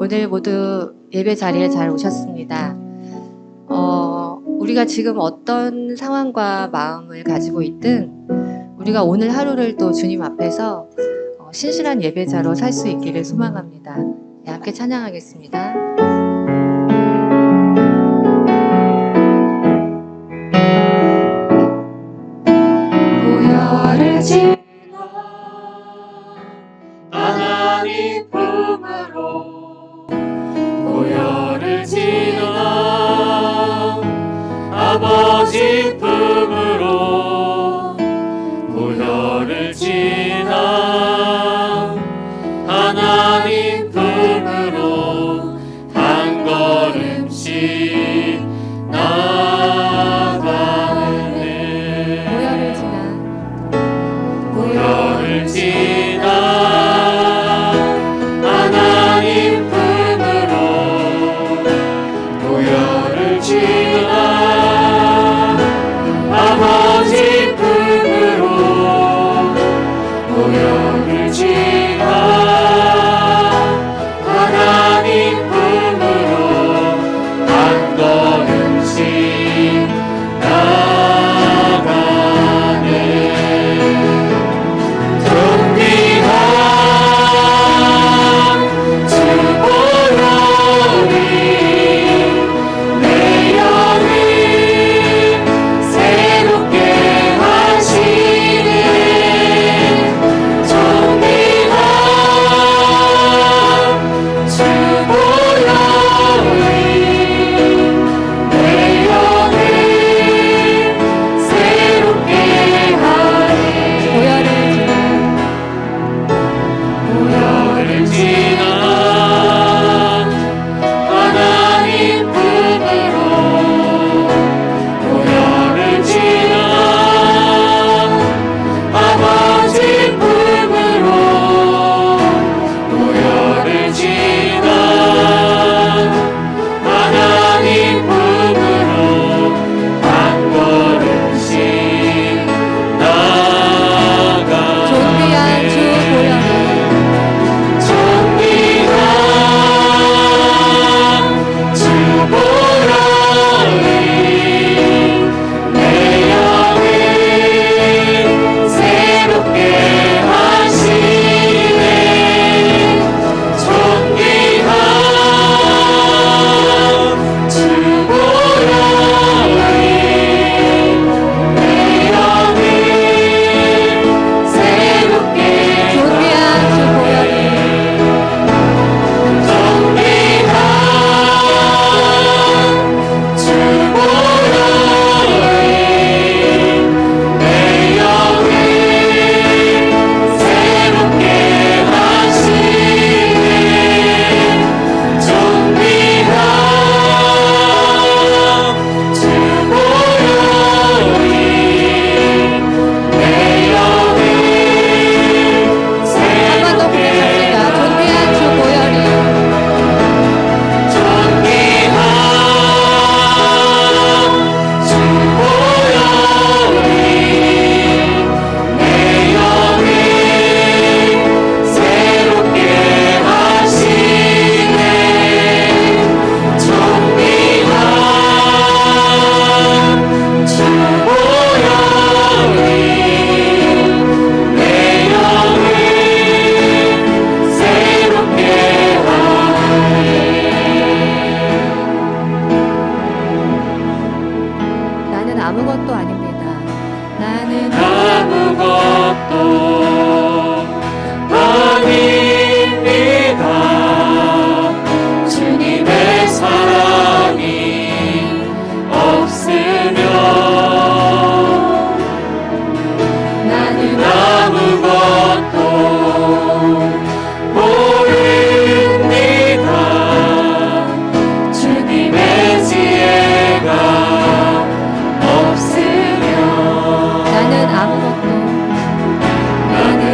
오늘 모두 예배 자리에 잘 오셨습니다. 우리가 지금 어떤 상황과 마음을 가지고 있든 우리가 오늘 하루를 또 주님 앞에서 신실한 예배자로 살 수 있기를 소망합니다. 네, 함께 찬양하겠습니다. 고열을 지나 하나님 품으로 고열을 지나 아버지 품으로 고열을 지나 하나님 품으로 한 걸음씩 나가네. 고열을 지나 하나님 품으로 고열을 지나 아버지 품으로 고열을 지나 하나님 품으로 한 걸음씩 나가네. 존귀한 주 보혈이 내 영을 새롭게 하시네. 존귀한 주 보혈이 내 영을 새롭게 하네. 고열을 지나 하나님 품으로 고열을 지나 아버지 품으로 고열을 지나 하나님 품으로 한 걸음씩 나가네. 존귀한 주 보혈이 내 영을 새롭게 하시네. 존귀한 주 보혈이 내 영을 새롭게 주 보혈이 내 영을 새롭게 하시네. 존귀한 주 보혈이 내 영을 새롭게 나는 아무것도 아닙니다. 나는 아무것도 아닙니다. 주님의 사랑이 없으면 나는 아무것도 모릅니다. 주님의 지혜가 없으면 나는 아무것도 나는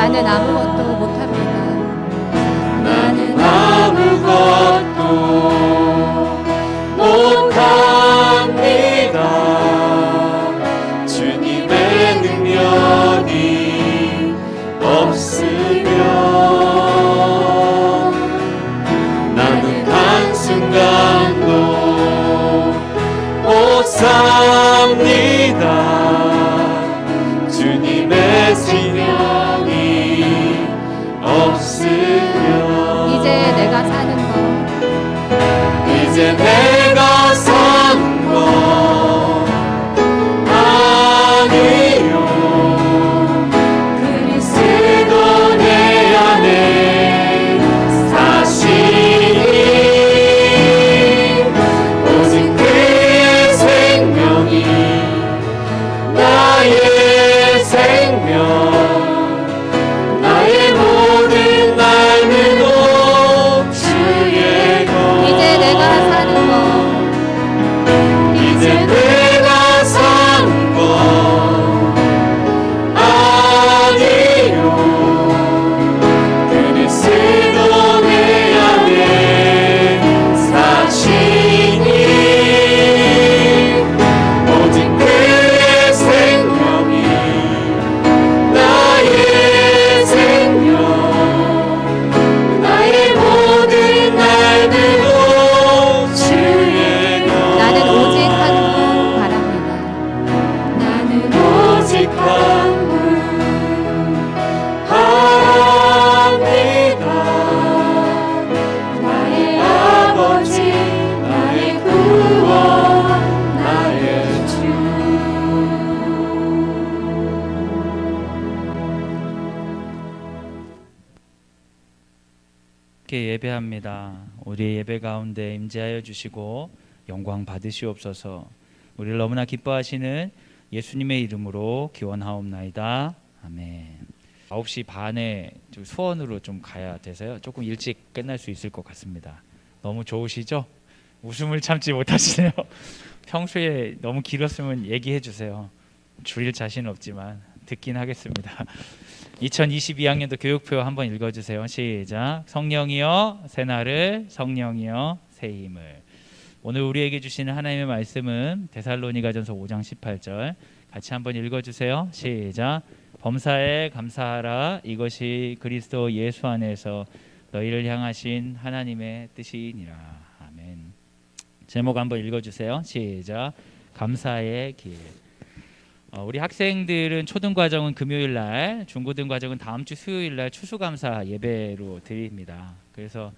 나는 아무것도 못합니다. 나는 아무것도 못합니다. 주님의 능력이 없으면 나는 한순간도 못 삽니다. 주님의 생명이 없으면 이제 내가 사는 것, 이제 내가 사는 것 아니요. 그리스도 내 안에 사시니 오직 그의 생명이 나의 생명, 나의 모든 날매도 주의 것. 이제 내가 사는 것, 이제 내가 사는 것 아니요. 그리스도 내 안에 사시니 오직 그의 생명이 나의 생명, 나의 모든 날매도 주의 것. 나는 오직 한 분 바랍니다. 나는 오직 한 분 바랍니다. 나의 아버지, 나의 구원, 나의 주. 함께 예배합니다. 우리 예배 가운데 임재하여 주시고 영광 받으시옵소서. 우리를 너무나 기뻐하시는 예수님의 이름으로 기원하옵나이다. 아멘. 9시 반에 수원으로 좀 가야 돼서요. 조금 일찍 끝날 수 있을 것 같습니다. 너무 좋으시죠? 웃음을 참지 못하시네요. 평소에 너무 길었으면 얘기해 주세요. 줄일 자신은 없지만 듣긴 하겠습니다. 2022학년도 교육표 한번 읽어주세요. 시작. 성령이여 새날을, 성령이여 새 힘을. 오늘 우리에게 주시는 하나님의 말씀은 데살로니가전서 5장 18절 같이 한번 읽어주세요. 시작. 범사에 감사하라. 이것이 그리스도 예수 안에서 너희를 향하신 하나님의 뜻이니라. 아멘. 제목 한번 읽어주세요. 시작. 감사의 길. 우리 학생들은 초등과정은 금요일날, 중고등과정은 다음 주 수요일날 추수감사 예배로 드립니다. 그래서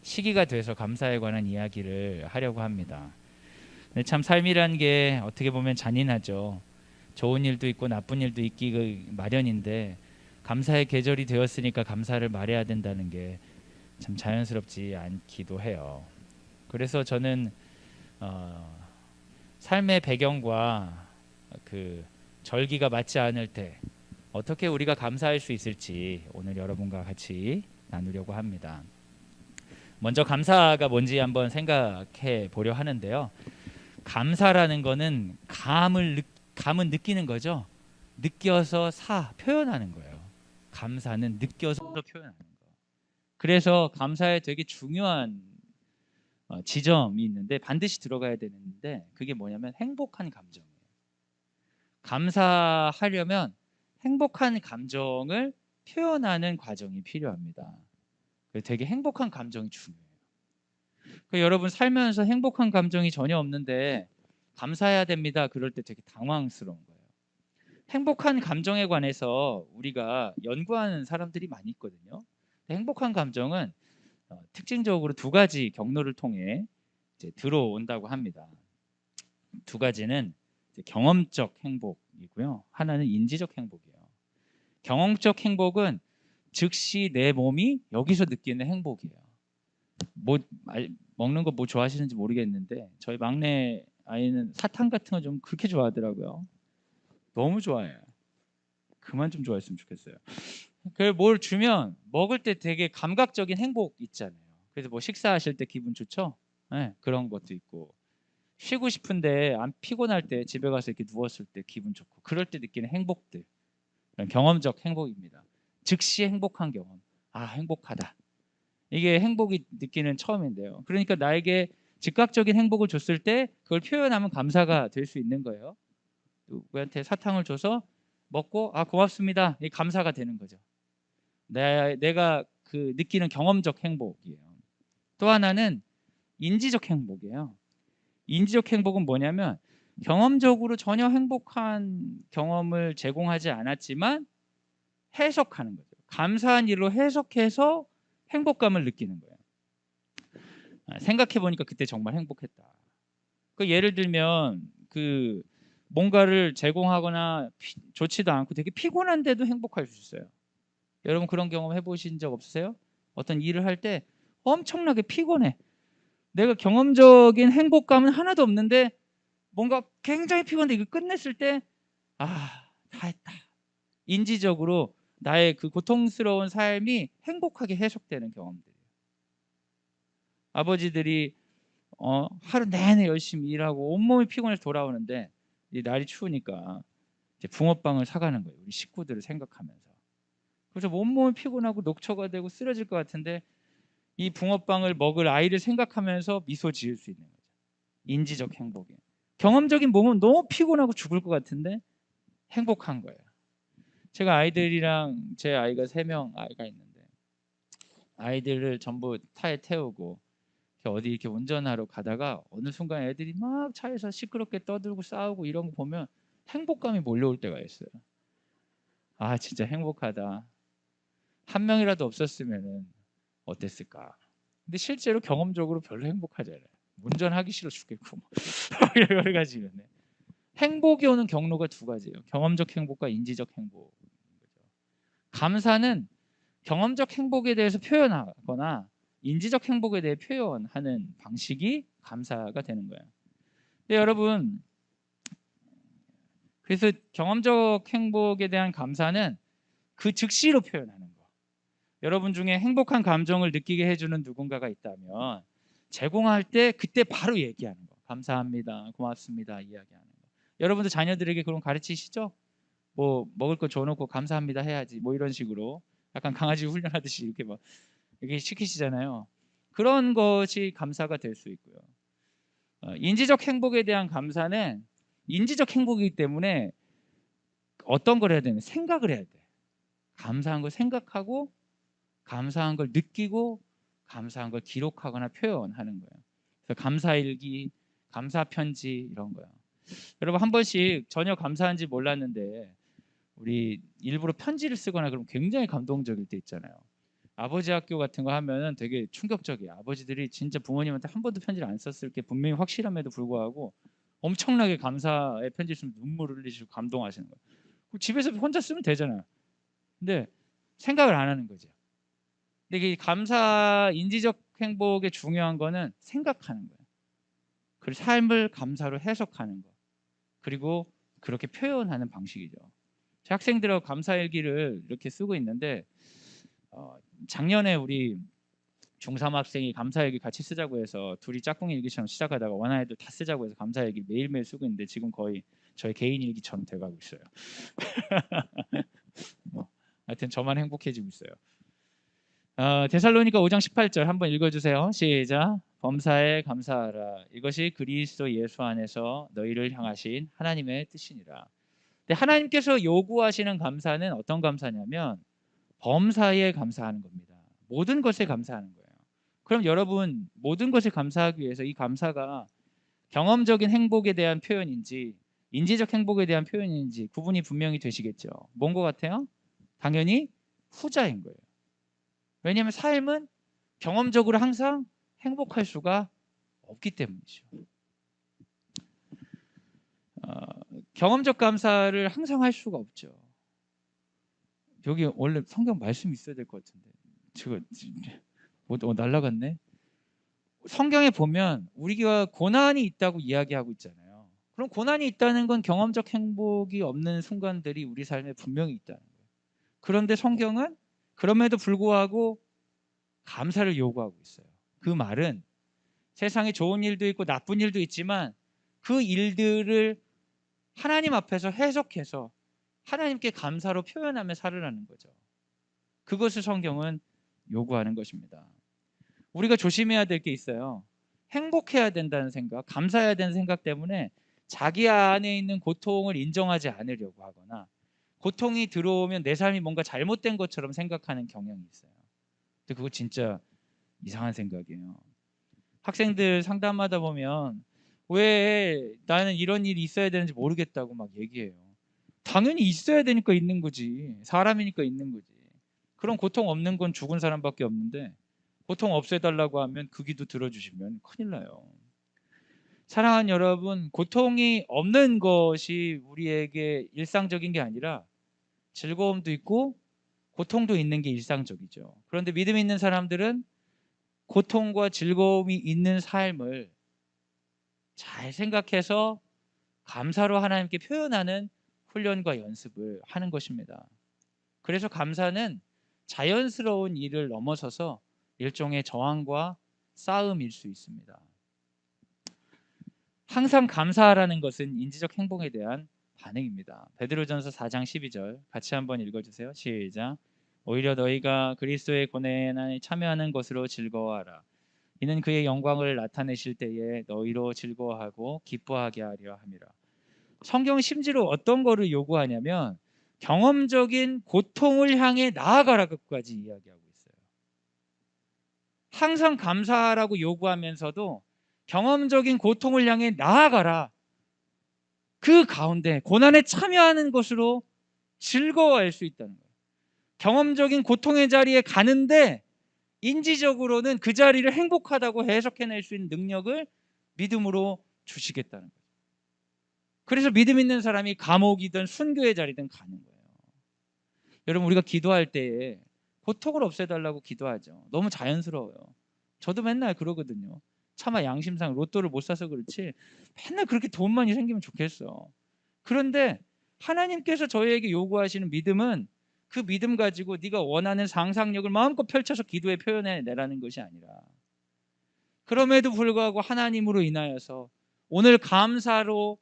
시기가 돼서 감사에 관한 이야기를 하려고 합니다. 근데 참 삶이란 게 어떻게 보면 잔인하죠. 좋은 일도 있고 나쁜 일도 있기 마련인데 감사의 계절이 되었으니까 감사를 말해야 된다는 게 참 자연스럽지 않기도 해요. 그래서 저는 삶의 배경과 그 절기가 맞지 않을 때 어떻게 우리가 감사할 수 있을지 오늘 여러분과 같이 나누려고 합니다. 먼저 감사가 뭔지 한번 생각해 보려 하는데요. 감사라는 거는 감은 느끼는 거죠. 느껴서 표현하는 거예요. 감사는 느껴서 표현하는 거. 그래서 감사에 되게 중요한 지점이 있는데 반드시 들어가야 되는데 그게 뭐냐면 행복한 감정이에요. 감사하려면 행복한 감정을 표현하는 과정이 필요합니다. 되게 행복한 감정이 중요해요. 여러분 살면서 행복한 감정이 전혀 없는데 감사해야 됩니다. 그럴 때 되게 당황스러운 거예요. 행복한 감정에 관해서 우리가 연구하는 사람들이 많이 있거든요. 행복한 감정은 특징적으로 두 가지 경로를 통해 이제 들어온다고 합니다. 두 가지는 이제 경험적 행복이고요. 하나는 인지적 행복이에요. 경험적 행복은 즉시 내 몸이 여기서 느끼는 행복이에요. 먹는 거 뭐 좋아하시는지 모르겠는데 저희 막내 아이는 사탕 같은 거 좀 그렇게 좋아하더라고요. 너무 좋아해요. 그만 좀 좋아했으면 좋겠어요. 뭘 주면 먹을 때 되게 감각적인 행복 있잖아요. 그래서 뭐 식사하실 때 기분 좋죠? 네, 그런 것도 있고 쉬고 싶은데 안 피곤할 때 집에 가서 이렇게 누웠을 때 기분 좋고 그럴 때 느끼는 행복들, 그런 경험적 행복입니다. 즉시 행복한 경험. 아, 행복하다. 이게 행복이 느끼는 처음인데요. 그러니까 나에게 즉각적인 행복을 줬을 때 그걸 표현하면 감사가 될 수 있는 거예요. 누구한테 사탕을 줘서 먹고 아, 고맙습니다. 이 감사가 되는 거죠. 내가 그 느끼는 경험적 행복이에요. 또 하나는 인지적 행복이에요. 인지적 행복은 뭐냐면 경험적으로 전혀 행복한 경험을 제공하지 않았지만 해석하는 거죠. 감사한 일로 해석해서 행복감을 느끼는 거예요. 생각해 보니까 그때 정말 행복했다. 그 예를 들면 그 뭔가를 제공하거나 좋지도 않고 되게 피곤한데도 행복할 수 있어요. 여러분 그런 경험 해보신 적 없으세요? 어떤 일을 할 때 엄청나게 피곤해. 내가 경험적인 행복감은 하나도 없는데 뭔가 굉장히 피곤한데 이거 끝냈을 때 아, 다 했다. 인지적으로 나의 그 고통스러운 삶이 행복하게 해석되는 경험들이에요. 아버지들이 하루 내내 열심히 일하고 온몸이 피곤해서 돌아오는데 이 날이 추우니까 이제 붕어빵을 사가는 거예요. 우리 식구들을 생각하면서. 그래서 온몸이 피곤하고 녹초가 되고 쓰러질 것 같은데 이 붕어빵을 먹을 아이를 생각하면서 미소 지을 수 있는 거죠. 인지적 행복이. 경험적인 몸은 너무 피곤하고 죽을 것 같은데 행복한 거예요. 제가 아이들이랑 제 아이가 3명 아이가 있는데 아이들을 전부 차에 태우고 어디 이렇게 운전하러 가다가 어느 순간 애들이 막 차에서 시끄럽게 떠들고 싸우고 이런 거 보면 행복감이 몰려올 때가 있어요. 아, 진짜 행복하다. 한 명이라도 없었으면 어땠을까. 근데 실제로 경험적으로 별로 행복하잖아요. 운전하기 싫어 죽겠고 여러 가지 이런데 행복이 오는 경로가 2가지예요. 경험적 행복과 인지적 행복. 감사는 경험적 행복에 대해서 표현하거나 인지적 행복에 대해 표현하는 방식이 감사가 되는 거예요. 근데 여러분 그래서 경험적 행복에 대한 감사는 그 즉시로 표현하는 거. 여러분 중에 행복한 감정을 느끼게 해주는 누군가가 있다면 제공할 때 그때 바로 얘기하는 거. 감사합니다. 고맙습니다. 이야기하는 거. 여러분도 자녀들에게 그런 가르치시죠? 뭐 먹을 거 줘놓고 감사합니다 해야지. 뭐 이런 식으로 약간 강아지 훈련하듯이 이렇게 막 이렇게 시키시잖아요. 그런 것이 감사가 될 수 있고요. 인지적 행복에 대한 감사는 인지적 행복이기 때문에 어떤 걸 해야 되냐? 생각을 해야 돼. 감사한 걸 생각하고 감사한 걸 느끼고 감사한 걸 기록하거나 표현하는 거예요. 그래서 감사일기, 감사편지 이런 거요. 여러분 한 번씩 전혀 감사한지 몰랐는데 우리 일부러 편지를 쓰거나 그러면 굉장히 감동적일 때 있잖아요. 아버지 학교 같은 거 하면은 되게 충격적이에요. 아버지들이 진짜 부모님한테 한 번도 편지를 안 썼을 게 분명히 확실함에도 불구하고 엄청나게 감사의 편지 쓰면 눈물을 흘리시고 감동하시는 거예요. 집에서 혼자 쓰면 되잖아요. 근데 생각을 안 하는 거죠. 근데 이 감사 인지적 행복의 중요한 거는 생각하는 거예요. 그리고 삶을 감사로 해석하는 거. 그리고 그렇게 표현하는 방식이죠. 제 학생들하고 감사일기를 이렇게 쓰고 있는데 작년에 우리 중3 학생이 감사일기 같이 쓰자고 해서 둘이 짝꿍 일기처럼 시작하다가 원아이들 다 쓰자고 해서 감사일기 매일매일 쓰고 있는데 지금 거의 저의 개인 일기처럼 돼가고 있어요. 하여튼 저만 행복해지고 있어요. 데살로니가 5장 18절 한번 읽어주세요. 시작. 범사에 감사하라. 이것이 그리스도 예수 안에서 너희를 향하신 하나님의 뜻이니라. 근데 하나님께서 요구하시는 감사는 어떤 감사냐면 범사에 감사하는 겁니다. 모든 것에 감사하는 거예요. 그럼 여러분 모든 것에 감사하기 위해서 이 감사가 경험적인 행복에 대한 표현인지 인지적 행복에 대한 표현인지 구분이 분명히 되시겠죠. 뭔 것 같아요? 당연히 후자인 거예요. 왜냐하면 삶은 경험적으로 항상 행복할 수가 없기 때문이죠. 경험적 감사를 항상 할 수가 없죠. 여기 원래 성경 말씀이 있어야 될 것 같은데 제가 날라갔네. 성경에 보면 우리가 고난이 있다고 이야기하고 있잖아요. 그럼 고난이 있다는 건 경험적 행복이 없는 순간들이 우리 삶에 분명히 있다는 거예요. 그런데 성경은 그럼에도 불구하고 감사를 요구하고 있어요. 그 말은 세상에 좋은 일도 있고 나쁜 일도 있지만 그 일들을 하나님 앞에서 해석해서 하나님께 감사로 표현하며 살으라는 거죠. 그것을 성경은 요구하는 것입니다. 우리가 조심해야 될 게 있어요. 행복해야 된다는 생각, 감사해야 되는 생각 때문에 자기 안에 있는 고통을 인정하지 않으려고 하거나 고통이 들어오면 내 삶이 뭔가 잘못된 것처럼 생각하는 경향이 있어요. 근데 그거 진짜 이상한 생각이에요. 학생들 상담하다 보면 왜 나는 이런 일이 있어야 되는지 모르겠다고 막 얘기해요. 당연히 있어야 되니까 있는 거지. 사람이니까 있는 거지. 그런 고통 없는 건 죽은 사람밖에 없는데 고통 없애달라고 하면 그 기도 들어주시면 큰일 나요. 사랑하는 여러분, 고통이 없는 것이 우리에게 일상적인 게 아니라 즐거움도 있고 고통도 있는 게 일상적이죠. 그런데 믿음 있는 사람들은 고통과 즐거움이 있는 삶을 잘 생각해서 감사로 하나님께 표현하는 훈련과 연습을 하는 것입니다. 그래서 감사는 자연스러운 일을 넘어서서 일종의 저항과 싸움일 수 있습니다. 항상 감사하라는 것은 인지적 행복에 대한 반응입니다. 베드로전서 4장 12절 같이 한번 읽어주세요. 시작. 오히려 너희가 그리스도의 고난에 참여하는 것으로 즐거워하라. 이는 그의 영광을 나타내실 때에 너희로 즐거워하고 기뻐하게 하려 함이라. 성경은 심지어 어떤 거를 요구하냐면 경험적인 고통을 향해 나아가라고까지 이야기하고 있어요. 항상 감사하라고 요구하면서도 경험적인 고통을 향해 나아가라. 그 가운데 고난에 참여하는 것으로 즐거워할 수 있다는 거예요. 경험적인 고통의 자리에 가는데 인지적으로는 그 자리를 행복하다고 해석해낼 수 있는 능력을 믿음으로 주시겠다는 거예요. 그래서 믿음 있는 사람이 감옥이든 순교의 자리든 가는 거예요. 여러분, 우리가 기도할 때에 고통을 없애달라고 기도하죠. 너무 자연스러워요. 저도 맨날 그러거든요. 차마 양심상 로또를 못 사서 그렇지 맨날 그렇게 돈 많이 생기면 좋겠어. 그런데 하나님께서 저희에게 요구하시는 믿음은 그 믿음 가지고 네가 원하는 상상력을 마음껏 펼쳐서 기도에 표현해내라는 것이 아니라 그럼에도 불구하고 하나님으로 인하여서 오늘 감사로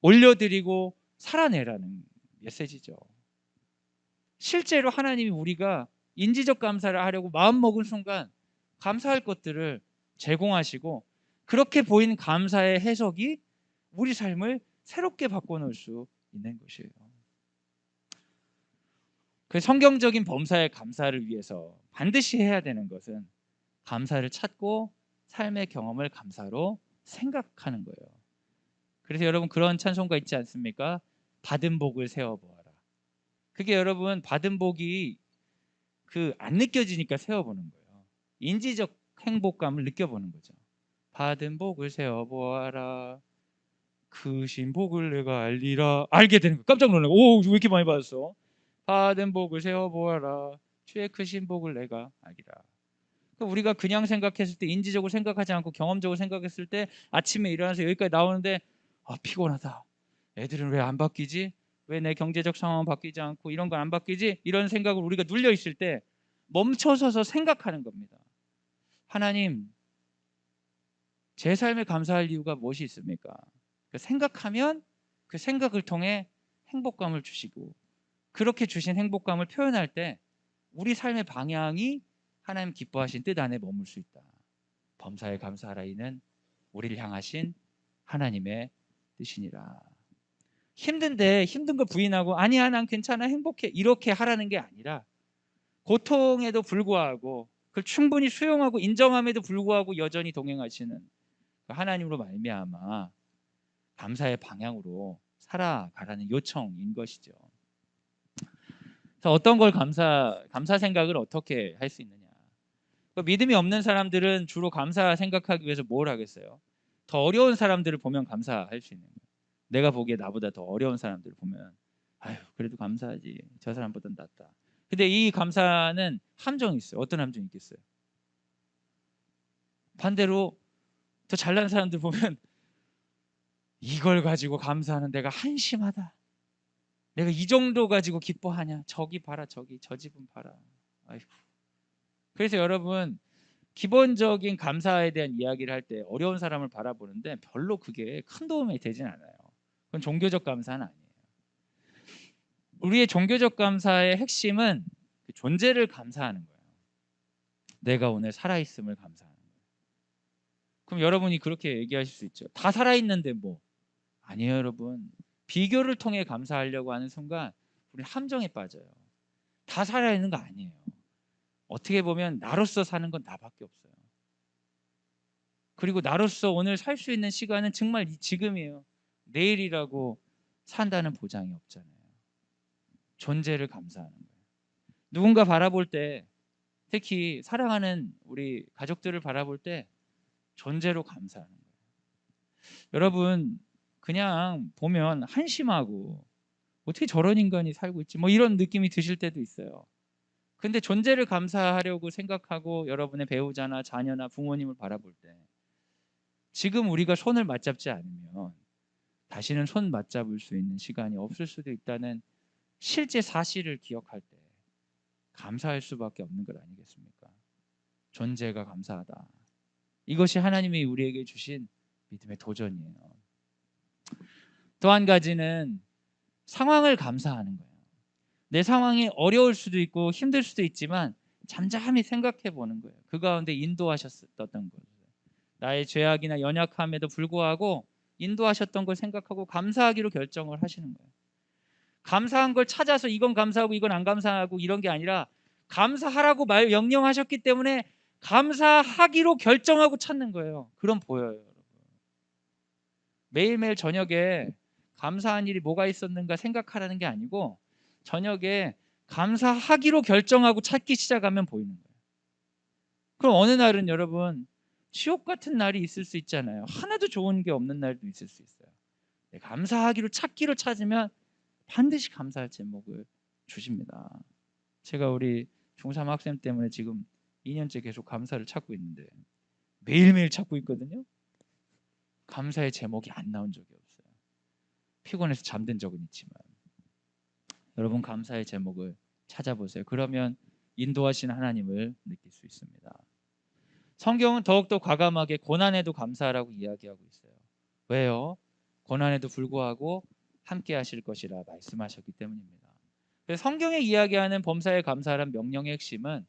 올려드리고 살아내라는 메시지죠. 실제로 하나님이 우리가 인지적 감사를 하려고 마음먹은 순간 감사할 것들을 제공하시고 그렇게 보인 감사의 해석이 우리 삶을 새롭게 바꿔놓을 수 있는 것이에요. 그 성경적인 범사의 감사를 위해서 반드시 해야 되는 것은 감사를 찾고 삶의 경험을 감사로 생각하는 거예요. 그래서 여러분 그런 찬송가 있지 않습니까? 받은 복을 세어보아라. 그게 여러분 받은 복이 안 느껴지니까 세어보는 거예요. 인지적 행복감을 느껴보는 거죠. 받은 복을 세어보아라. 크신 복을 내가 알리라. 알게 되는 거예요. 깜짝 놀라고 오, 왜 이렇게 많이 받았어? 받은 복을 세어보아라. 주의 크신 복을 내가 알리라. 그러니까 우리가 그냥 생각했을 때 인지적으로 생각하지 않고 경험적으로 생각했을 때 아침에 일어나서 여기까지 나오는데 피곤하다. 애들은 왜 안 바뀌지? 왜 내 경제적 상황은 바뀌지 않고 이런 건 안 바뀌지? 이런 생각을 우리가 눌려 있을 때 멈춰서서 생각하는 겁니다. 하나님, 제 삶에 감사할 이유가 무엇이 있습니까? 생각하면 그 생각을 통해 행복감을 주시고 그렇게 주신 행복감을 표현할 때 우리 삶의 방향이 하나님 기뻐하신 뜻 안에 머물 수 있다. 범사에 감사하라. 이는 우리를 향하신 하나님의 뜻이니라. 힘든데 힘든 거 부인하고 아니야 난 괜찮아 행복해 이렇게 하라는 게 아니라 고통에도 불구하고 그걸 충분히 수용하고 인정함에도 불구하고 여전히 동행하시는 하나님으로 말미암아 감사의 방향으로 살아가라는 요청인 것이죠. 그래서 어떤 걸 감사 생각을 어떻게 할 수 있느냐? 믿음이 없는 사람들은 주로 감사 생각하기 위해서 뭘 하겠어요? 더 어려운 사람들을 보면 감사할 수 있는 거예요. 내가 보기에 나보다 더 어려운 사람들을 보면 아유 그래도 감사하지 저 사람보단 낫다. 근데 이 감사는 함정이 있어요. 어떤 함정이 있겠어요? 반대로 더 잘난 사람들 보면 이걸 가지고 감사하는 내가 한심하다. 내가 이 정도 가지고 기뻐하냐? 저기 봐라 저기 저 집은 봐라. 아이고. 그래서 여러분 기본적인 감사에 대한 이야기를 할 때 어려운 사람을 바라보는데 별로 그게 큰 도움이 되진 않아요. 그건 종교적 감사는 아니에요. 우리의 종교적 감사의 핵심은 그 존재를 감사하는 거예요. 내가 오늘 살아있음을 감사하는 거예요. 그럼 여러분이 그렇게 얘기하실 수 있죠. 다 살아있는데 뭐. 아니에요, 여러분. 비교를 통해 감사하려고 하는 순간 우리 함정에 빠져요. 다 살아있는 거 아니에요. 어떻게 보면 나로서 사는 건 나밖에 없어요. 그리고 나로서 오늘 살 수 있는 시간은 정말 지금이에요. 내일이라고 산다는 보장이 없잖아요. 존재를 감사하는 거예요. 누군가 바라볼 때, 특히 사랑하는 우리 가족들을 바라볼 때 존재로 감사하는 거예요. 여러분, 그냥 보면 한심하고 어떻게 저런 인간이 살고 있지? 뭐 이런 느낌이 드실 때도 있어요. 근데 존재를 감사하려고 생각하고 여러분의 배우자나 자녀나 부모님을 바라볼 때 지금 우리가 손을 맞잡지 않으면 다시는 손 맞잡을 수 있는 시간이 없을 수도 있다는 실제 사실을 기억할 때 감사할 수밖에 없는 것 아니겠습니까? 존재가 감사하다. 이것이 하나님이 우리에게 주신 믿음의 도전이에요. 또 한 가지는 상황을 감사하는 거예요. 내 상황이 어려울 수도 있고 힘들 수도 있지만 잠잠히 생각해 보는 거예요. 그 가운데 인도하셨던 것. 나의 죄악이나 연약함에도 불구하고 인도하셨던 걸 생각하고 감사하기로 결정을 하시는 거예요. 감사한 걸 찾아서 이건 감사하고 이건 안 감사하고 이런 게 아니라 감사하라고 명령하셨기 때문에 감사하기로 결정하고 찾는 거예요. 그럼 보여요, 여러분. 매일매일 저녁에 감사한 일이 뭐가 있었는가 생각하라는 게 아니고 저녁에 감사하기로 결정하고 찾기 시작하면 보이는 거예요. 그럼 어느 날은 여러분 지옥 같은 날이 있을 수 있잖아요. 하나도 좋은 게 없는 날도 있을 수 있어요. 감사하기로 찾기로 찾으면 반드시 감사할 제목을 주십니다. 제가 우리 중3 학생 때문에 지금 2년째 계속 감사를 찾고 있는데 매일매일 찾고 있거든요. 감사의 제목이 안 나온 적이 없어요. 피곤해서 잠든 적은 있지만 여러분 감사의 제목을 찾아보세요. 그러면 인도하신 하나님을 느낄 수 있습니다. 성경은 더욱더 과감하게 고난에도 감사하라고 이야기하고 있어요. 왜요? 고난에도 불구하고 함께 하실 것이라 말씀하셨기 때문입니다. 그래서 성경에 이야기하는 범사에 감사하라는 명령의 핵심은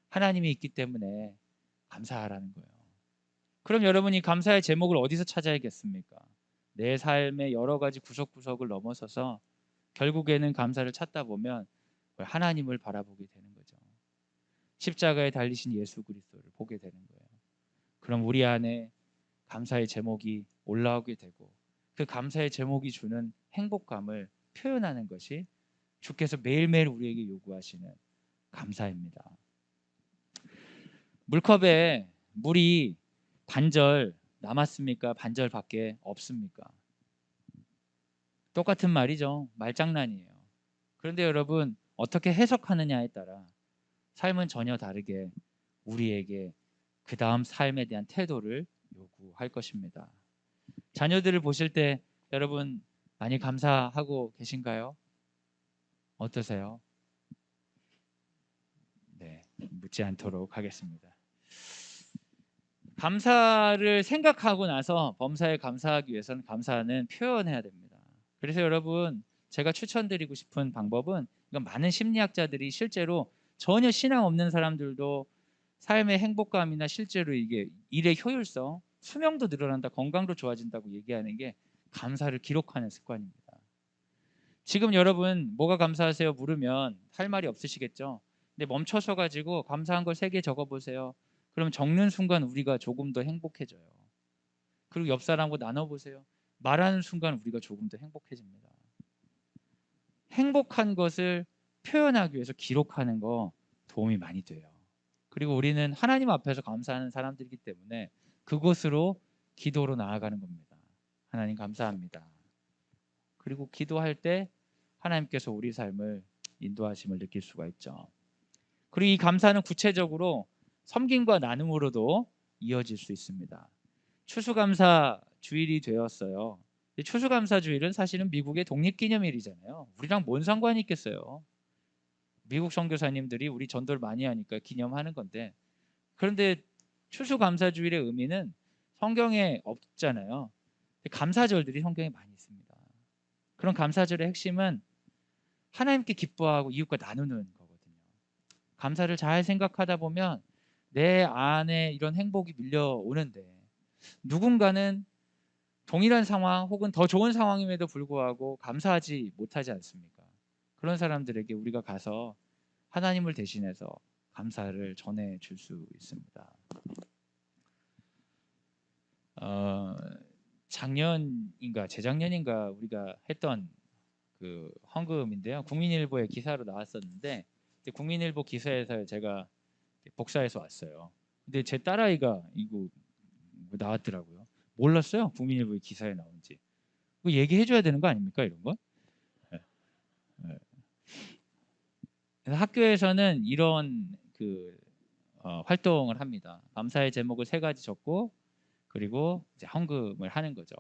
하나님이 있기 때문에 감사하라는 거예요. 그럼 여러분이 감사의 제목을 어디서 찾아야겠습니까? 내 삶의 여러 가지 구석구석을 넘어서서 결국에는 감사를 찾다 보면 하나님을 바라보게 되는 거죠. 십자가에 달리신 예수 그리스도를 보게 되는 거예요. 그럼 우리 안에 감사의 제목이 올라오게 되고 그 감사의 제목이 주는 행복감을 표현하는 것이 주께서 매일매일 우리에게 요구하시는 감사입니다. 물컵에 물이 반절 남았습니까? 반절 밖에 없습니까? 똑같은 말이죠. 말장난이에요. 그런데 여러분 어떻게 해석하느냐에 따라 삶은 전혀 다르게 우리에게 그 다음 삶에 대한 태도를 요구할 것입니다. 자녀들을 보실 때 여러분 많이 감사하고 계신가요? 어떠세요? 네, 묻지 않도록 하겠습니다. 감사를 생각하고 나서 범사에 감사하기 위해서는 감사는 표현해야 됩니다. 그래서 여러분 제가 추천드리고 싶은 방법은 이건 많은 심리학자들이 실제로 전혀 신앙 없는 사람들도 삶의 행복감이나 실제로 이게 일의 효율성, 수명도 늘어난다, 건강도 좋아진다고 얘기하는 게 감사를 기록하는 습관입니다. 지금 여러분 뭐가 감사하세요? 물으면 할 말이 없으시겠죠? 근데 멈춰서 가지고 감사한 걸 3개 적어보세요. 그럼 적는 순간 우리가 조금 더 행복해져요. 그리고 옆 사람과 나눠보세요. 말하는 순간 우리가 조금 더 행복해집니다. 행복한 것을 표현하기 위해서 기록하는 거 도움이 많이 돼요. 그리고 우리는 하나님 앞에서 감사하는 사람들이기 때문에 그곳으로 기도로 나아가는 겁니다. 하나님 감사합니다. 그리고 기도할 때 하나님께서 우리 삶을 인도하심을 느낄 수가 있죠. 그리고 이 감사는 구체적으로 섬김과 나눔으로도 이어질 수 있습니다. 추수감사 주일이 되었어요. 추수감사 주일은 사실은 미국의 독립기념일이잖아요. 우리랑 뭔 상관이 있겠어요. 미국 선교사님들이 우리 전도를 많이 하니까 기념하는 건데, 그런데 추수감사 주일의 의미는 성경에 없잖아요. 감사절들이 성경에 많이 있습니다. 그런 감사절의 핵심은 하나님께 기뻐하고 이웃과 나누는 거거든요. 감사를 잘 생각하다 보면 내 안에 이런 행복이 밀려오는데, 누군가는 동일한 상황 혹은 더 좋은 상황임에도 불구하고 감사하지 못하지 않습니까? 그런 사람들에게 우리가 가서 하나님을 대신해서 감사를 전해 줄 수 있습니다. 작년인가 재작년인가 우리가 했던 그 헌금인데요. 국민일보에 기사로 나왔었는데, 국민일보 기사에서 제가 복사해서 왔어요. 근데 제 딸아이가 이거 나왔더라고요. 몰랐어요. 국민일보의 기사에 나온지. 그 얘기해줘야 되는 거 아닙니까, 이런 거? 네. 네. 그래서 학교에서는 이런 활동을 합니다. 감사의 제목을 3가지 적고, 그리고 이제 헌금을 하는 거죠.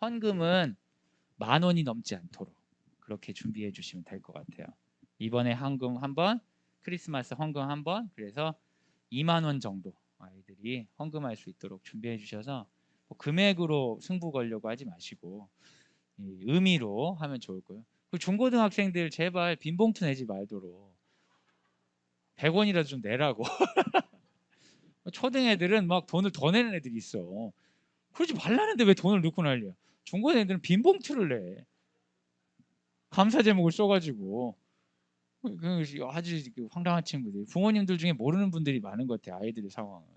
헌금은 10,000원이 넘지 않도록 그렇게 준비해 주시면 될 것 같아요. 이번에 헌금 1번, 크리스마스 헌금 1번, 그래서 2만 원 정도 아이들이 헌금할 수 있도록 준비해 주셔서, 뭐 금액으로 승부 걸려고 하지 마시고 의미로 하면 좋을 거예요. 그 중고등학생들 제발 빈봉투 내지 말도록 100원이라도 좀 내라고. 초등애들은 막 돈을 더 내는 애들이 있어. 그러지 말라는데 왜 돈을 넣고 난리야. 중고등애들은 빈봉투를 내. 감사 제목을 써가지고. 아주 황당한 친구들. 부모님들 중에 모르는 분들이 많은 것 같아요. 아이들의 상황을.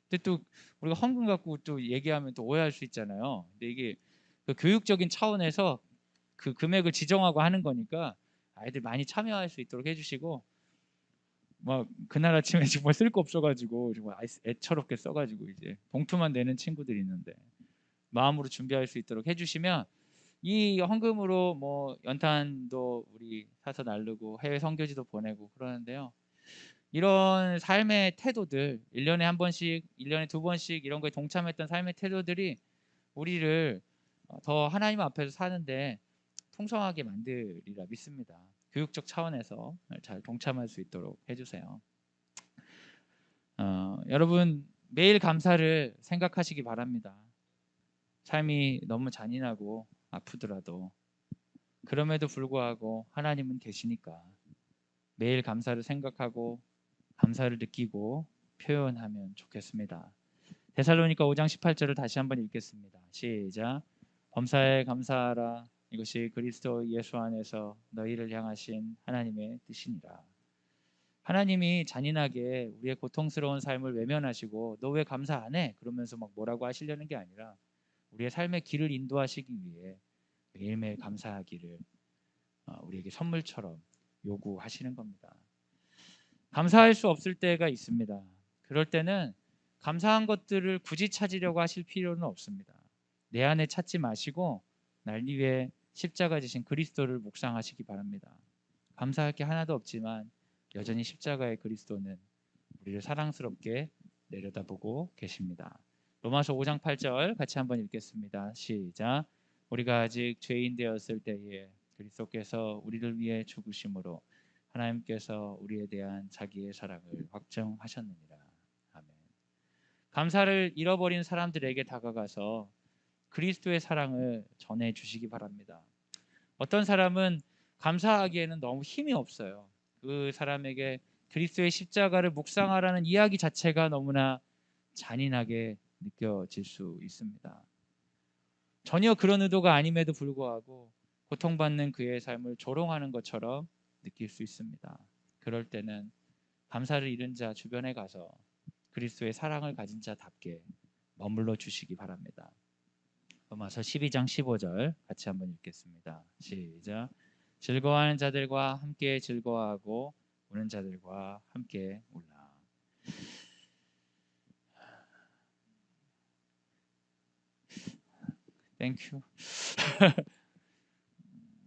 근데 또 우리가 헌금 갖고 또 얘기하면 또 오해할 수 있잖아요. 근데 이게 그 교육적인 차원에서 그 금액을 지정하고 하는 거니까 아이들 많이 참여할 수 있도록 해주시고, 막 그날 아침에 정말 쓸 거 없어가지고 정말 애처롭게 써가지고 이제 봉투만 내는 친구들이 있는데, 마음으로 준비할 수 있도록 해주시면 이 헌금으로 뭐 연탄도 우리 사서 나르고 해외 선교지도 보내고 그러는데요. 이런 삶의 태도들, 1년에 한 번씩, 1년에 2번씩 이런 거에 동참했던 삶의 태도들이 우리를 더 하나님 앞에서 사는데 풍성하게 만들리라 믿습니다. 교육적 차원에서 잘 동참할 수 있도록 해주세요. 여러분 매일 감사를 생각하시기 바랍니다. 삶이 너무 잔인하고 아프더라도 그럼에도 불구하고 하나님은 계시니까 매일 감사를 생각하고 감사를 느끼고 표현하면 좋겠습니다. 데살로니가 5장 18절을 다시 한번 읽겠습니다. 시작. 범사에 감사하라. 이것이 그리스도 예수 안에서 너희를 향하신 하나님의 뜻이니라. 하나님이 잔인하게 우리의 고통스러운 삶을 외면하시고 너 왜 감사 안 해? 그러면서 막 뭐라고 하시려는 게 아니라 우리의 삶의 길을 인도하시기 위해 매일매일 감사하기를 우리에게 선물처럼 요구하시는 겁니다. 감사할 수 없을 때가 있습니다. 그럴 때는 감사한 것들을 굳이 찾으려고 하실 필요는 없습니다. 내 안에 찾지 마시고 날 위해 십자가 지신 그리스도를 묵상하시기 바랍니다. 감사할 게 하나도 없지만 여전히 십자가의 그리스도는 우리를 사랑스럽게 내려다보고 계십니다. 로마서 5장 8절 같이 한번 읽겠습니다. 시작. 우리가 아직 죄인 되었을 때에 그리스도께서 우리를 위해 죽으심으로 하나님께서 우리에 대한 자기의 사랑을 확정하셨느니라. 아멘. 감사를 잃어버린 사람들에게 다가가서 그리스도의 사랑을 전해 주시기 바랍니다. 어떤 사람은 감사하기에는 너무 힘이 없어요. 그 사람에게 그리스도의 십자가를 묵상하라는 이야기 자체가 너무나 잔인하게 느껴질 수 있습니다. 전혀 그런 의도가 아님에도 불구하고 고통받는 그의 삶을 조롱하는 것처럼 느낄 수 있습니다. 그럴 때는 감사를 잃은 자 주변에 가서 그리스도의 사랑을 가진 자답게 머물러 주시기 바랍니다. 로마서 12장 15절 같이 한번 읽겠습니다. 시작. 즐거워하는 자들과 함께 즐거워하고 우는 자들과 함께 울라. 땡큐.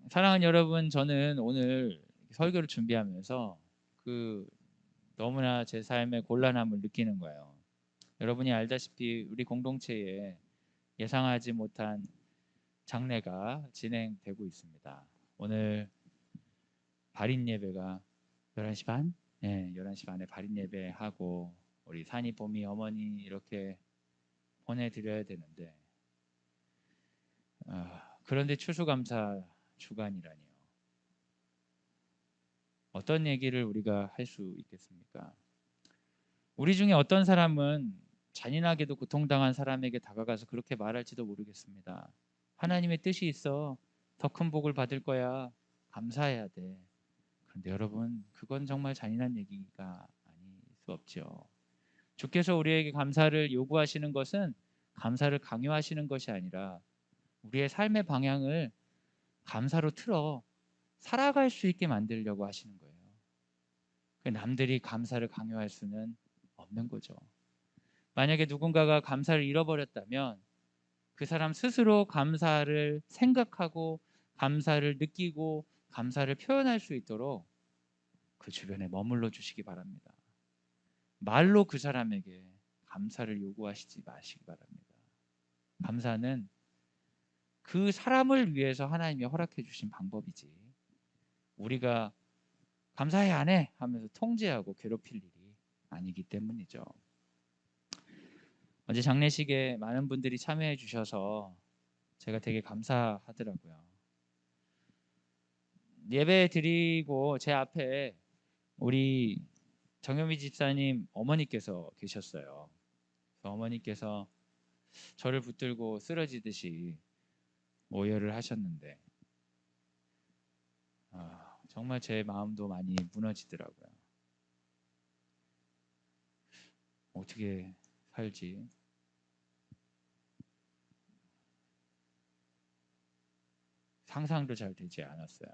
사랑하는 여러분, 저는 오늘 설교를 준비하면서 너무나 제 삶의 곤란함을 느끼는 거예요. 여러분이 알다시피 우리 공동체에 예상하지 못한 장례가 진행되고 있습니다. 오늘 발인 예배가 11시 반? 네, 11시 반에 발인 예배하고 우리 산이 봄이 어머니 이렇게 보내드려야 되는데 그런데 추수감사 주간이라니요. 어떤 얘기를 우리가 할 수 있겠습니까? 우리 중에 어떤 사람은 잔인하게도 고통당한 사람에게 다가가서 그렇게 말할지도 모르겠습니다. 하나님의 뜻이 있어. 더 큰 복을 받을 거야. 감사해야 돼. 그런데 여러분, 그건 정말 잔인한 얘기가 아닐 수 없죠. 주께서 우리에게 감사를 요구하시는 것은 감사를 강요하시는 것이 아니라 우리의 삶의 방향을 감사로 틀어 살아갈 수 있게 만들려고 하시는 거예요. 남들이 감사를 강요할 수는 없는 거죠. 만약에 누군가가 감사를 잃어버렸다면 그 사람 스스로 감사를 생각하고 감사를 느끼고 감사를 표현할 수 있도록 그 주변에 머물러 주시기 바랍니다. 말로 그 사람에게 감사를 요구하시지 마시기 바랍니다. 감사는 그 사람을 위해서 하나님이 허락해 주신 방법이지 우리가 감사해 안 해 하면서 통제하고 괴롭힐 일이 아니기 때문이죠. 어제 장례식에 많은 분들이 참여해 주셔서 제가 되게 감사하더라고요. 예배 드리고 제 앞에 우리 정현미 집사님 어머니께서 계셨어요. 어머니께서 저를 붙들고 쓰러지듯이 오열을 하셨는데 정말 제 마음도 많이 무너지더라고요. 어떻게 살지? 상상도 잘 되지 않았어요.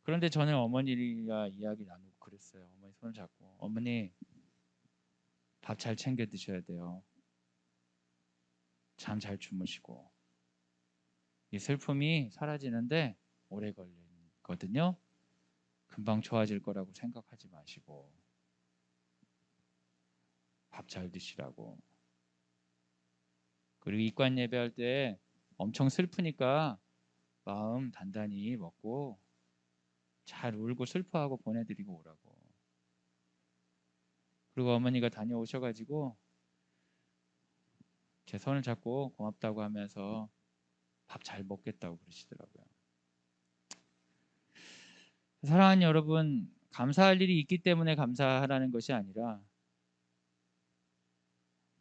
그런데 저는 어머니가 이야기 나누고 그랬어요. 어머니 손을 잡고 어머니 밥 잘 챙겨 드셔야 돼요. 잠 잘 주무시고 이 슬픔이 사라지는데 오래 걸리거든요. 금방 좋아질 거라고 생각하지 마시고 밥 잘 드시라고. 그리고 입관 예배할 때 엄청 슬프니까 마음 단단히 먹고 잘 울고 슬퍼하고 보내드리고 오라고. 그리고 어머니가 다녀오셔가지고 제 손을 잡고 고맙다고 하면서 밥 잘 먹겠다고 그러시더라고요. 사랑하는 여러분, 감사할 일이 있기 때문에 감사하라는 것이 아니라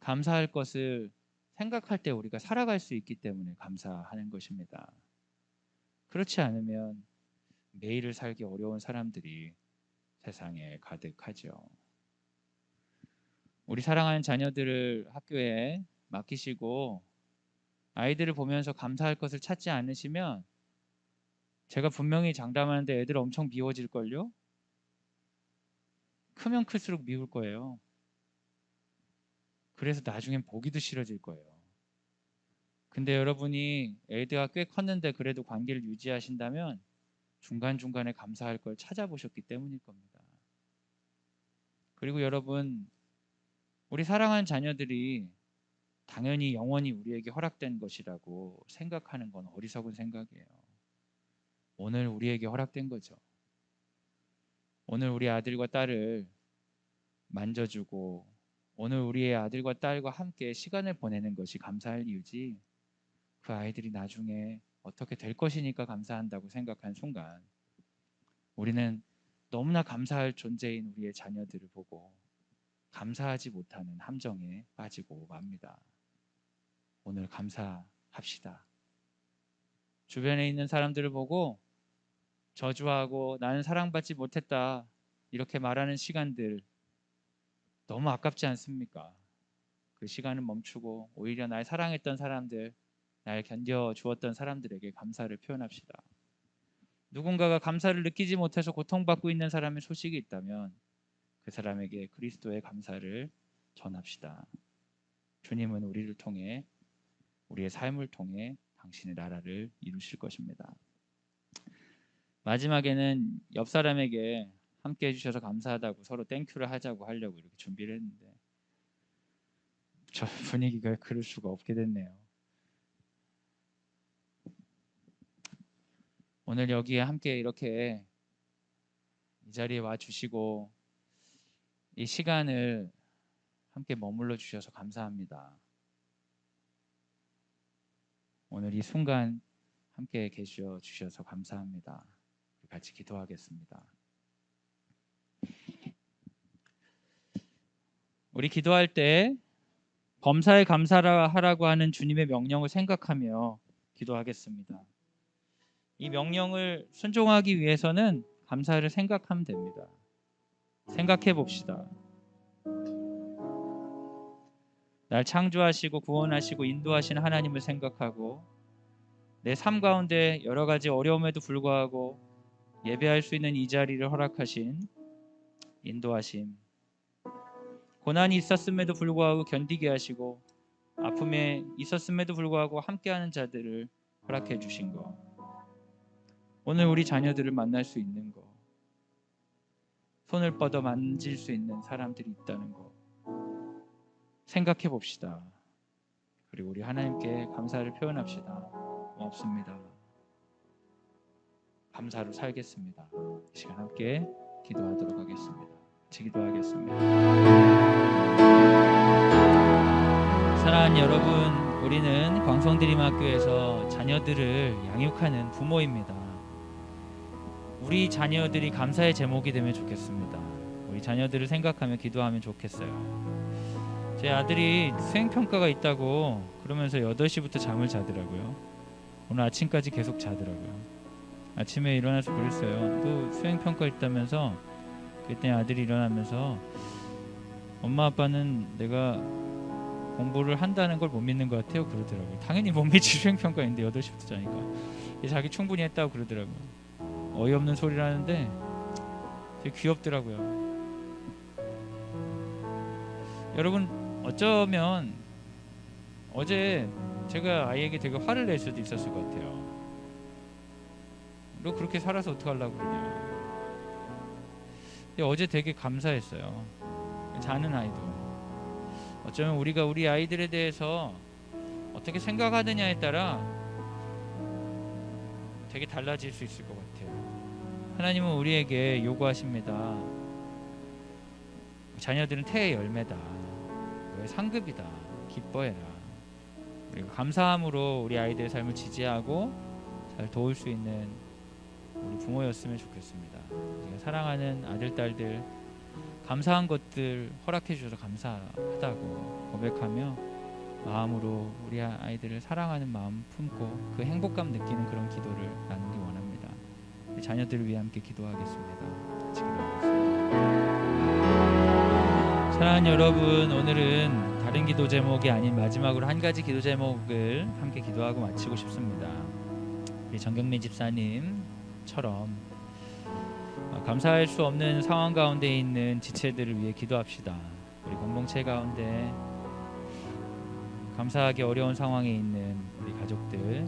감사할 것을 생각할 때 우리가 살아갈 수 있기 때문에 감사하는 것입니다. 그렇지 않으면 매일을 살기 어려운 사람들이 세상에 가득하죠. 우리 사랑하는 자녀들을 학교에 맡기시고 아이들을 보면서 감사할 것을 찾지 않으시면 제가 분명히 장담하는데 애들 엄청 미워질걸요? 크면 클수록 미울 거예요. 그래서 나중엔 보기도 싫어질 거예요. 근데 여러분이 애들가 꽤 컸는데 그래도 관계를 유지하신다면 중간중간에 감사할 걸 찾아보셨기 때문일 겁니다. 그리고 여러분, 우리 사랑하는 자녀들이 당연히 영원히 우리에게 허락된 것이라고 생각하는 건 어리석은 생각이에요. 오늘 우리에게 허락된 거죠. 오늘 우리 아들과 딸을 만져주고 오늘 우리의 아들과 딸과 함께 시간을 보내는 것이 감사할 이유지 그 아이들이 나중에 어떻게 될 것이니까 감사한다고 생각한 순간 우리는 너무나 감사할 존재인 우리의 자녀들을 보고 감사하지 못하는 함정에 빠지고 맙니다. 오늘 감사합시다. 주변에 있는 사람들을 보고 저주하고 나는 사랑받지 못했다 이렇게 말하는 시간들 너무 아깝지 않습니까? 그 시간을 멈추고 오히려 날 사랑했던 사람들, 날 견뎌주었던 사람들에게 감사를 표현합시다. 누군가가 감사를 느끼지 못해서 고통받고 있는 사람의 소식이 있다면 그 사람에게 그리스도의 감사를 전합시다. 주님은 우리를 통해 우리의 삶을 통해 당신의 나라를 이루실 것입니다. 마지막에는 옆 사람에게 함께 해주셔서 감사하다고 서로 땡큐를 하자고 이렇게 준비를 했는데 저 분위기가 그럴 수가 없게 됐네요. 오늘 여기에 함께 이렇게 이 자리에 와 주시고 이 시간을 함께 머물러 주셔서 감사합니다. 오늘 이 순간 함께 계셔 주셔서 감사합니다. 같이 기도하겠습니다. 우리 기도할 때 범사에 감사하라고 하는 주님의 명령을 생각하며 기도하겠습니다. 이 명령을 순종하기 위해서는 감사를 생각하면 됩니다. 생각해 봅시다. 날 창조하시고 구원하시고 인도하시는 하나님을 생각하고 내 삶 가운데 여러 가지 어려움에도 불구하고 예배할 수 있는 이 자리를 허락하신 인도하심, 고난이 있었음에도 불구하고 견디게 하시고 아픔에 있었음에도 불구하고 함께하는 자들을 허락해 주신 거, 오늘 우리 자녀들을 만날 수 있는 거, 손을 뻗어 만질 수 있는 사람들이 있다는 거 생각해 봅시다. 그리고 우리 하나님께 감사를 표현합시다. 고맙습니다. 감사로 살겠습니다. 이 시간 함께 기도하도록 하겠습니다. 같이 기도하겠습니다. 사랑하는 여러분, 우리는 광성드림학교에서 자녀들을 양육하는 부모입니다. 우리 자녀들이 감사의 제목이 되면 좋겠습니다. 우리 자녀들을 생각하며 기도하면 좋겠어요. 제 아들이 수행평가가 있다고 그러면서 8시부터 잠을 자더라고요. 오늘 아침까지 계속 자더라고요. 아침에 일어나서 그랬어요. 또 수행평가 있다면서. 그랬더니 아들이 일어나면서 엄마 아빠는 내가 공부를 한다는 걸 못 믿는 것 같아요 그러더라고요. 당연히 못 믿지, 수행평가인데 8시부터 자니까. 자기 충분히 했다고 그러더라고요. 어이없는 소리라는데 되게 귀엽더라고요. 여러분, 어쩌면 어제 제가 아이에게 되게 화를 낼 수도 있었을 것 같아요. 너 그렇게 살아서 어떡하려고 그러냐. 근데 어제 되게 감사했어요. 자는 아이도. 어쩌면 우리가 우리 아이들에 대해서 어떻게 생각하느냐에 따라 되게 달라질 수 있을 것 같아요. 하나님은 우리에게 요구하십니다. 자녀들은 태의 열매다. 너의 상급이다. 기뻐해라. 그리고 감사함으로 우리 아이들의 삶을 지지하고 잘 도울 수 있는 우리 부모였으면 좋겠습니다. 제가 사랑하는 아들, 딸들 감사한 것들 허락해 주셔서 감사하다고 고백하며 마음으로 우리 아이들을 사랑하는 마음 품고 그 행복감 느끼는 그런 기도를 나누기 원합니다. 우리 자녀들을 위해 함께 기도하겠습니다. 같이 기도하겠습니다. 사랑하는 여러분, 오늘은 다른 기도 제목이 아닌 마지막으로 한 가지 기도 제목을 함께 기도하고 마치고 싶습니다. 우리 정경민 집사님처럼 감사할 수 없는 상황 가운데 있는 지체들을 위해 기도합시다. 우리 공동체 가운데 감사하기 어려운 상황에 있는 우리 가족들,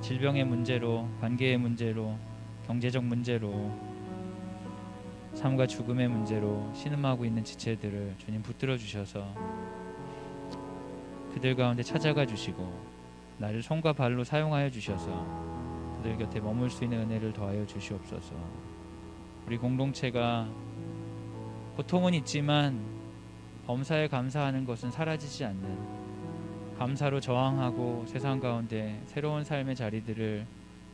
질병의 문제로, 관계의 문제로, 경제적 문제로, 삶과 죽음의 문제로 신음하고 있는 지체들을 주님 붙들어 주셔서 그들 가운데 찾아가 주시고 나를 손과 발로 사용하여 주셔서 그들 곁에 머물 수 있는 은혜를 더하여 주시옵소서. 우리 공동체가 고통은 있지만 범사에 감사하는 것은 사라지지 않는, 감사로 저항하고 세상 가운데 새로운 삶의 자리들을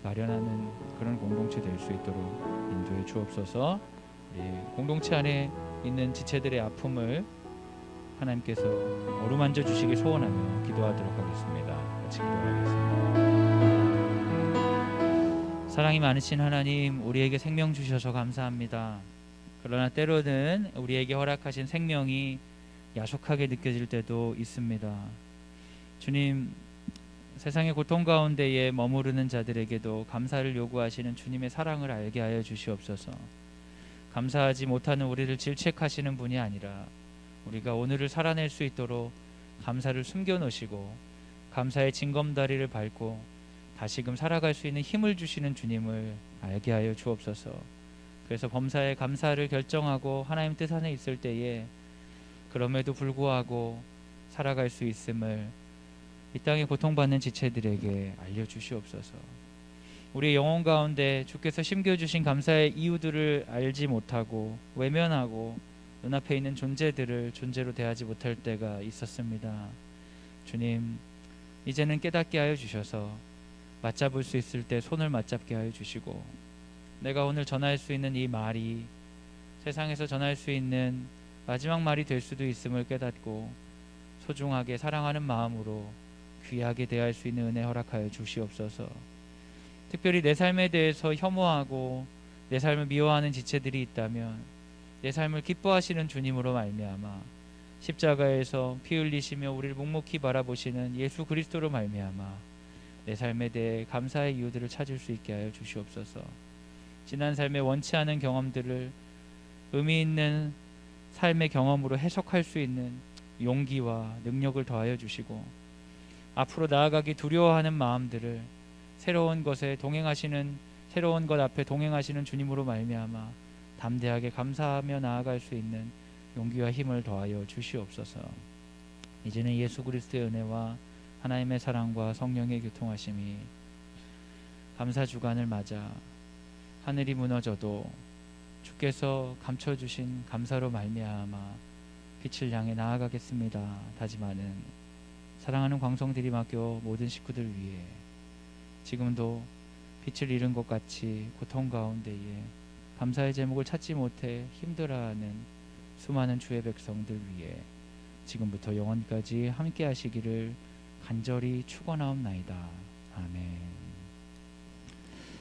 마련하는 그런 공동체 될 수 있도록 인도해 주옵소서. 우리 공동체 안에 있는 지체들의 아픔을 하나님께서 어루만져 주시길 소원하며 기도하도록 하겠습니다. 같이 기도하겠습니다. 사랑이 많으신 하나님, 우리에게 생명 주셔서 감사합니다. 그러나 때로는 우리에게 허락하신 생명이 야속하게 느껴질 때도 있습니다. 주님, 세상의 고통 가운데에 머무르는 자들에게도 감사를 요구하시는 주님의 사랑을 알게 하여 주시옵소서. 감사하지 못하는 우리를 질책하시는 분이 아니라 우리가 오늘을 살아낼 수 있도록 감사를 숨겨놓으시고 감사의 징검다리를 밟고 다시금 살아갈 수 있는 힘을 주시는 주님을 알게 하여 주옵소서. 그래서 범사에 감사를 결정하고 하나님 뜻 안에 있을 때에 그럼에도 불구하고 살아갈 수 있음을 이 땅에 고통받는 지체들에게 알려주시옵소서. 우리의 영혼 가운데 주께서 심겨주신 감사의 이유들을 알지 못하고 외면하고 눈앞에 있는 존재들을 존재로 대하지 못할 때가 있었습니다. 주님, 이제는 깨닫게 하여 주셔서 맞잡을 수 있을 때 손을 맞잡게 하여 주시고 내가 오늘 전할 수 있는 이 말이 세상에서 전할 수 있는 마지막 말이 될 수도 있음을 깨닫고 소중하게 사랑하는 마음으로 귀하게 대할 수 있는 은혜 허락하여 주시옵소서. 특별히 내 삶에 대해서 혐오하고 내 삶을 미워하는 지체들이 있다면 내 삶을 기뻐하시는 주님으로 말미암아 십자가에서 피 흘리시며 우리를 묵묵히 바라보시는 예수 그리스도로 말미암아 내 삶에 대해 감사의 이유들을 찾을 수 있게 하여 주시옵소서. 지난 삶에 원치 않은 경험들을 의미 있는 삶의 경험으로 해석할 수 있는 용기와 능력을 더하여 주시고 앞으로 나아가기 두려워하는 마음들을 새로운 것에 동행하시는 새로운 것 앞에 동행하시는 주님으로 말미암아 담대하게 감사하며 나아갈 수 있는 용기와 힘을 더하여 주시옵소서. 이제는 예수 그리스도의 은혜와 하나님의 사랑과 성령의 교통하심이 감사 주간을 맞아 하늘이 무너져도 주께서 감춰주신 감사로 말미암아 빛을 향해 나아가겠습니다 다짐하는 사랑하는 광성대리학교 모든 식구들 위해 지금도 빛을 잃은 것 같이 고통 가운데에 감사의 제목을 찾지 못해 힘들어하는 수많은 주의 백성들 위해 지금부터 영원까지 함께 하시기를 간절히 축원하옵나이다. 아멘.